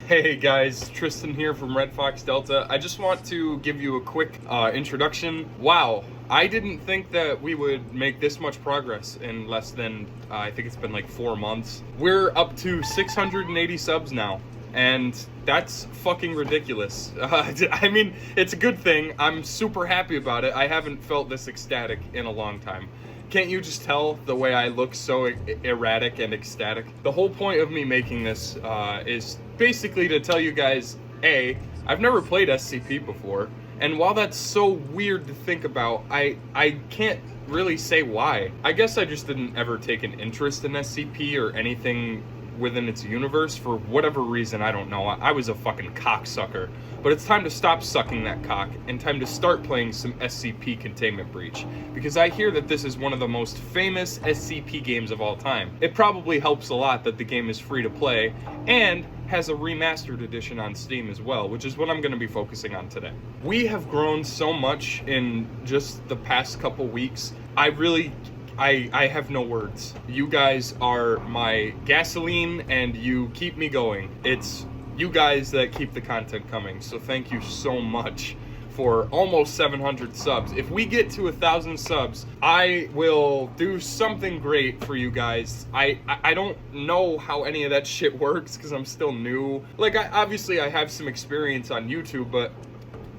Hey guys, Tristan here from Redfox Delta. I just want to give you a quick introduction. Wow, I didn't think that we would make this much progress in less than, I think it's been like 4 months. We're up to 680 subs now, and that's fucking ridiculous. I mean, it's a good thing. I'm super happy about it. I haven't felt this ecstatic in a long time. Can't you just tell the way I look so erratic and ecstatic? The whole point of me making this is basically to tell you guys, A, I've never played SCP before, and while that's so weird to think about, I can't really say why. I guess I just didn't ever take an interest in SCP or anything within its universe for whatever reason. I don't know. I was a fucking cocksucker. But it's time to stop sucking that cock and time to start playing some SCP Containment Breach, because I hear that this is one of the most famous SCP games of all time. It probably helps a lot that the game is free to play and has a remastered edition on Steam as well, which is what I'm going to be focusing on today. We have grown so much in just the past couple weeks. I have no words. You guys are my gasoline and you keep me going. It's you guys that keep the content coming, so thank you so much for almost 700 subs. If we get to 1,000 subs, I will do something great for you guys. I don't know how any of that shit works because I'm still new. Like, obviously I have some experience on YouTube, but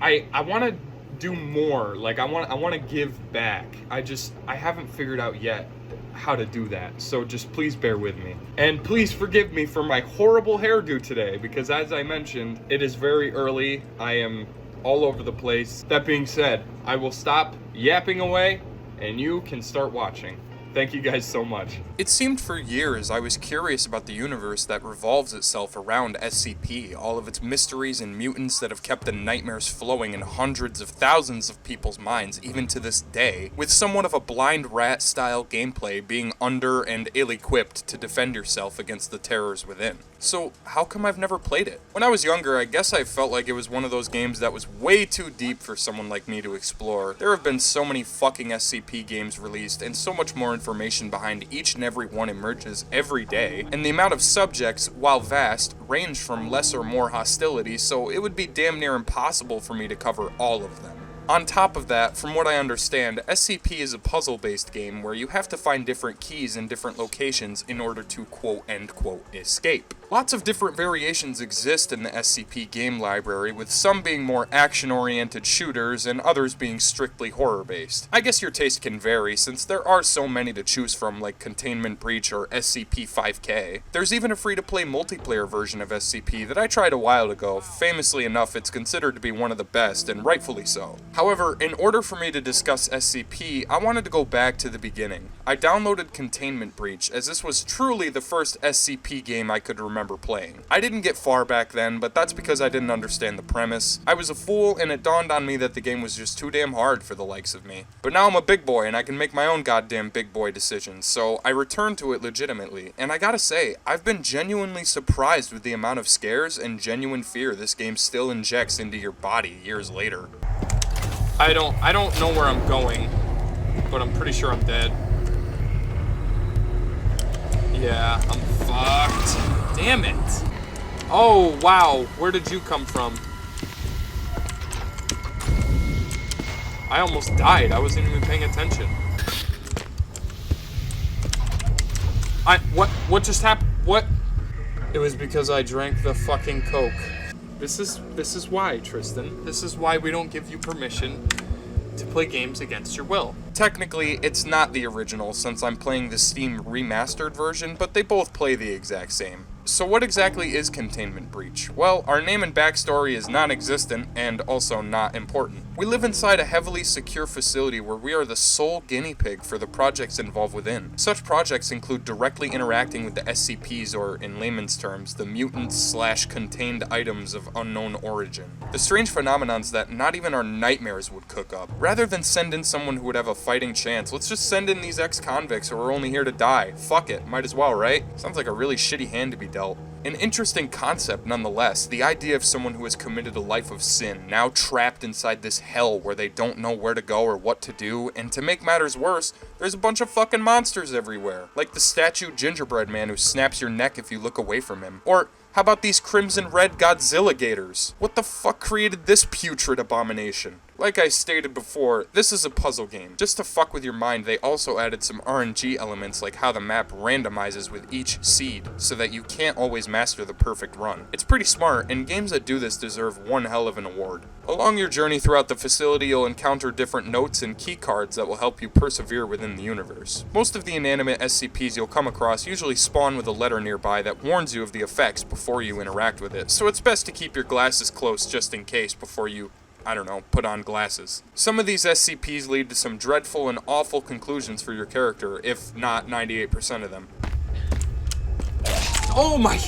I want to do more. Like, I want to give back. I haven't figured out yet how to do that, so just please bear with me. And please forgive me for my horrible hairdo today, because as I mentioned, it is very early. I am all over the place. That being said, I will stop yapping away and you can start watching. Thank you guys so much. It seemed for years I was curious about the universe that revolves itself around SCP, all of its mysteries and mutants that have kept the nightmares flowing in hundreds of thousands of people's minds even to this day, with somewhat of a blind rat style gameplay being under and ill-equipped to defend yourself against the terrors within. So how come I've never played it? When I was younger, I guess I felt like it was one of those games that was way too deep for someone like me to explore. There have been so many fucking SCP games released, and so much more information behind each and every one emerges every day, and the amount of subjects, while vast, range from less or more hostility, so it would be damn near impossible for me to cover all of them. On top of that, from what I understand, SCP is a puzzle-based game where you have to find different keys in different locations in order to quote-end-quote escape. Lots of different variations exist in the SCP game library, with some being more action-oriented shooters and others being strictly horror-based. I guess your taste can vary, since there are so many to choose from, like Containment Breach or SCP-5K. There's even a free-to-play multiplayer version of SCP that I tried a while ago. Famously enough, it's considered to be one of the best, and rightfully so. However, in order for me to discuss SCP, I wanted to go back to the beginning. I downloaded Containment Breach, as this was truly the first SCP game I could remember playing. I didn't get far back then, but that's because I didn't understand the premise. I was a fool, and it dawned on me that the game was just too damn hard for the likes of me. But now I'm a big boy, and I can make my own goddamn big boy decisions, so I returned to it legitimately. And I gotta say, I've been genuinely surprised with the amount of scares and genuine fear this game still injects into your body years later. I don't know where I'm going, but I'm pretty sure I'm dead. Yeah, I'm fucked. Damn it. Oh, wow. Where did you come from? I almost died. I wasn't even paying attention. What just happened? What? It was because I drank the fucking Coke. This is why, Tristan. This is why we don't give you permission to play games against your will. Technically, it's not the original since I'm playing the Steam remastered version, but they both play the exact same. So what exactly is Containment Breach? Well, our name and backstory is non-existent and also not important. We live inside a heavily secure facility where we are the sole guinea pig for the projects involved within. Such projects include directly interacting with the SCPs, or in layman's terms, the mutants/contained items of unknown origin. The strange phenomenons that not even our nightmares would cook up. Rather than send in someone who would have a fighting chance, let's just send in these ex-convicts who are only here to die. Fuck it, might as well, right? Sounds like a really shitty hand to be dealt. An interesting concept nonetheless, the idea of someone who has committed a life of sin, now trapped inside this hell where they don't know where to go or what to do, and to make matters worse, there's a bunch of fucking monsters everywhere, like the statue gingerbread man who snaps your neck if you look away from him, or How about these crimson red Godzilla gators? What the fuck created this putrid abomination? Like I stated before, this is a puzzle game. Just to fuck with your mind, they also added some RNG elements like how the map randomizes with each seed, so that you can't always master the perfect run. It's pretty smart, and games that do this deserve one hell of an award. Along your journey throughout the facility, you'll encounter different notes and key cards that will help you persevere within the universe. Most of the inanimate SCPs you'll come across usually spawn with a letter nearby that warns you of the effects before you interact with it, so it's best to keep your glasses close just in case before you put on glasses. Some of these SCPs lead to some dreadful and awful conclusions for your character, if not 98% of them. Oh my...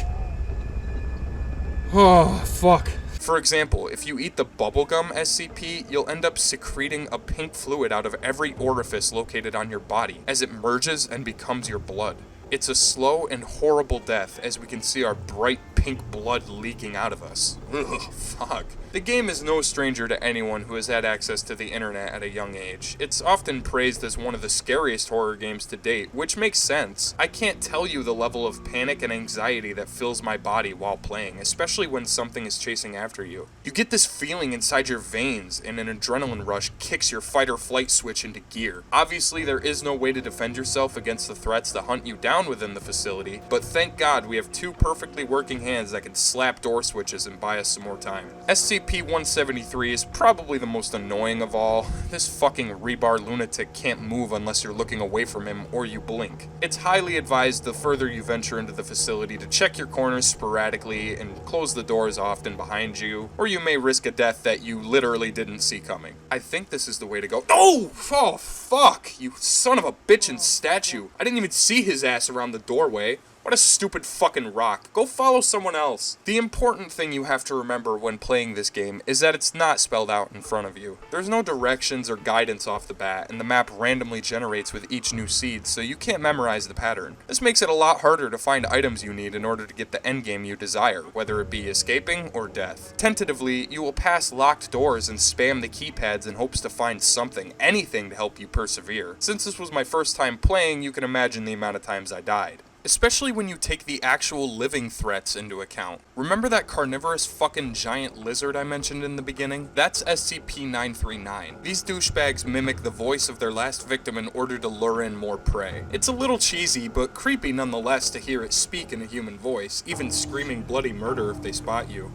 Oh, fuck. For example, if you eat the bubblegum SCP, you'll end up secreting a pink fluid out of every orifice located on your body, as it merges and becomes your blood. It's a slow and horrible death, as we can see our bright pink blood leaking out of us. Ugh, fuck. The game is no stranger to anyone who has had access to the internet at a young age. It's often praised as one of the scariest horror games to date, which makes sense. I can't tell you the level of panic and anxiety that fills my body while playing, especially when something is chasing after you. You get this feeling inside your veins, and an adrenaline rush kicks your fight or flight switch into gear. Obviously, there is no way to defend yourself against the threats that hunt you down within the facility, but thank God we have two perfectly working hands that can slap door switches and buy us some more time. SCP-173 is probably the most annoying of all. This fucking rebar lunatic can't move unless you're looking away from him or you blink. It's highly advised the further you venture into the facility to check your corners sporadically and close the doors often behind you, or you may risk a death that you literally didn't see coming. I think this is the way to go. Oh, fuck! You son of a bitchin' statue. I didn't even see his ass around the doorway. What a stupid fucking rock. Go follow someone else. The important thing you have to remember when playing this game is that it's not spelled out in front of you. There's no directions or guidance off the bat, and the map randomly generates with each new seed, so you can't memorize the pattern. This makes it a lot harder to find items you need in order to get the endgame you desire, whether it be escaping or death. Tentatively, you will pass locked doors and spam the keypads in hopes to find something, anything to help you persevere. Since this was my first time playing, you can imagine the amount of times I died. Especially when you take the actual living threats into account. Remember that carnivorous fucking giant lizard I mentioned in the beginning? That's SCP-939. These douchebags mimic the voice of their last victim in order to lure in more prey. It's a little cheesy, but creepy nonetheless to hear it speak in a human voice, even screaming bloody murder if they spot you.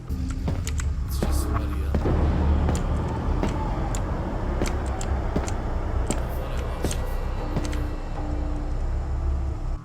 It's just somebody else.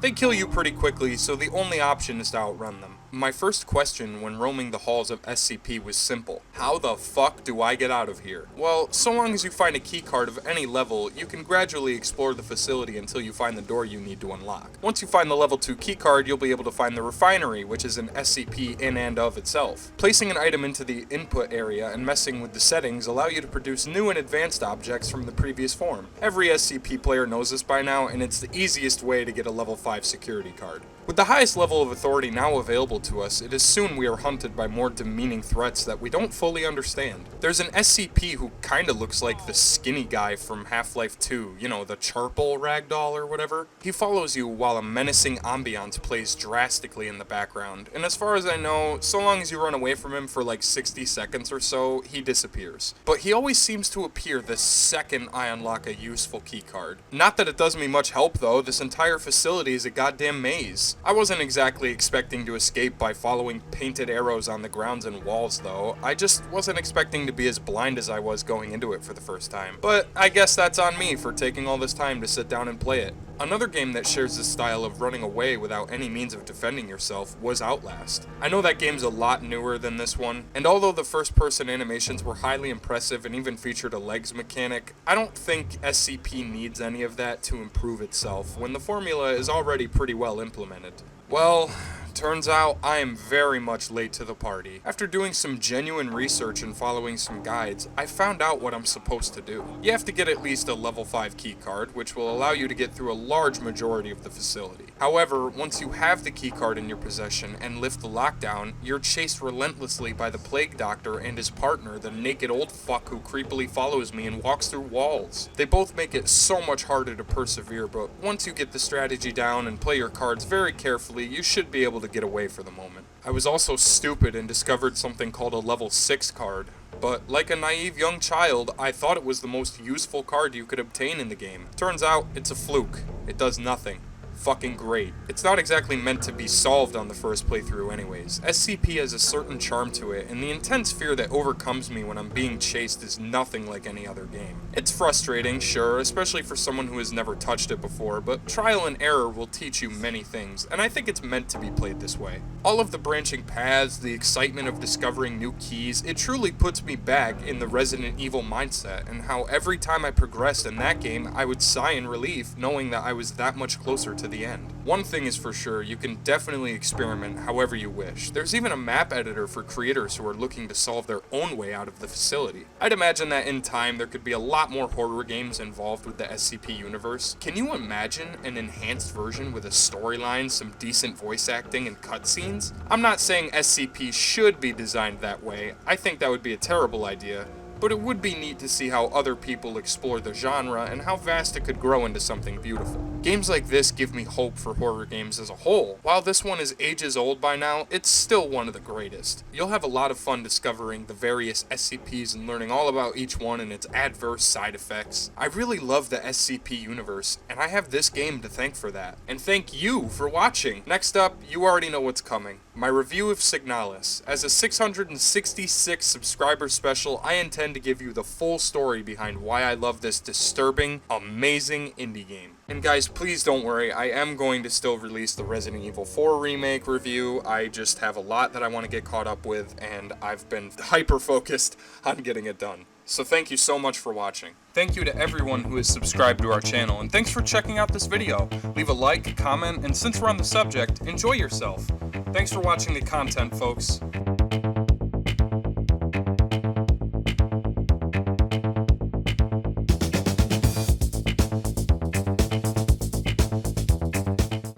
They kill you pretty quickly, so the only option is to outrun them. My first question when roaming the halls of SCP was simple. How the fuck do I get out of here? Well, so long as you find a keycard of any level, you can gradually explore the facility until you find the door you need to unlock. Once you find the level 2 keycard, you'll be able to find the refinery, which is an SCP in and of itself. Placing an item into the input area and messing with the settings allow you to produce new and advanced objects from the previous form. Every SCP player knows this by now, and it's the easiest way to get a level 5 security card. With the highest level of authority now available to us, it is soon we are hunted by more demeaning threats that we don't fully understand. There's an SCP who kinda looks like the skinny guy from Half-Life 2, you know, the charcoal ragdoll or whatever. He follows you while a menacing ambiance plays drastically in the background, and as far as I know, so long as you run away from him for like 60 seconds or so, he disappears. But he always seems to appear the second I unlock a useful keycard. Not that it does me much help though, this entire facility is a goddamn maze. I wasn't exactly expecting to escape by following painted arrows on the grounds and walls though. I just wasn't expecting to be as blind as I was going into it for the first time. But I guess that's on me for taking all this time to sit down and play it. Another game that shares this style of running away without any means of defending yourself was Outlast. I know that game's a lot newer than this one, and although the first-person animations were highly impressive and even featured a legs mechanic, I don't think SCP needs any of that to improve itself when the formula is already pretty well implemented. Well, turns out I am very much late to the party. After doing some genuine research and following some guides, I found out what I'm supposed to do. You have to get at least a level 5 keycard, which will allow you to get through a large majority of the facility. However, once you have the keycard in your possession and lift the lockdown, you're chased relentlessly by the plague doctor and his partner, the naked old fuck who creepily follows me and walks through walls. They both make it so much harder to persevere, but once you get the strategy down and play your cards very carefully, you should be able to get away for the moment. I was also stupid and discovered something called a level 6 card. But like a naive young child, I thought it was the most useful card you could obtain in the game. Turns out, it's a fluke. It does nothing. Fucking great. It's not exactly meant to be solved on the first playthrough anyways. SCP has a certain charm to it, and the intense fear that overcomes me when I'm being chased is nothing like any other game. It's frustrating, sure, especially for someone who has never touched it before, but trial and error will teach you many things, and I think it's meant to be played this way. All of the branching paths, the excitement of discovering new keys, it truly puts me back in the Resident Evil mindset, and how every time I progressed in that game, I would sigh in relief knowing that I was that much closer to the end. One thing is for sure, you can definitely experiment however you wish. There's even a map editor for creators who are looking to solve their own way out of the facility. I'd imagine that in time there could be a lot more horror games involved with the SCP universe. Can you imagine an enhanced version with a storyline, some decent voice acting, and cutscenes? I'm not saying SCP should be designed that way. I think that would be a terrible idea. But it would be neat to see how other people explore the genre and how vast it could grow into something beautiful. Games like this give me hope for horror games as a whole. While this one is ages old by now, it's still one of the greatest. You'll have a lot of fun discovering the various SCPs and learning all about each one and its adverse side effects. I really love the SCP universe, and I have this game to thank for that. And thank you for watching! Next up, you already know what's coming. My review of Signalis. As a 666 subscriber special, I intend to give you the full story behind why I love this disturbing, amazing indie game. And guys, please don't worry, I am going to still release the Resident Evil 4 remake review. I just have a lot that I want to get caught up with, and I've been hyper-focused on getting it done. So thank you so much for watching. Thank you to everyone who has subscribed to our channel, and thanks for checking out this video. Leave a like, comment, and since we're on the subject, enjoy yourself. Thanks for watching the content, folks.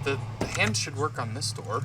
The hand should work on this door.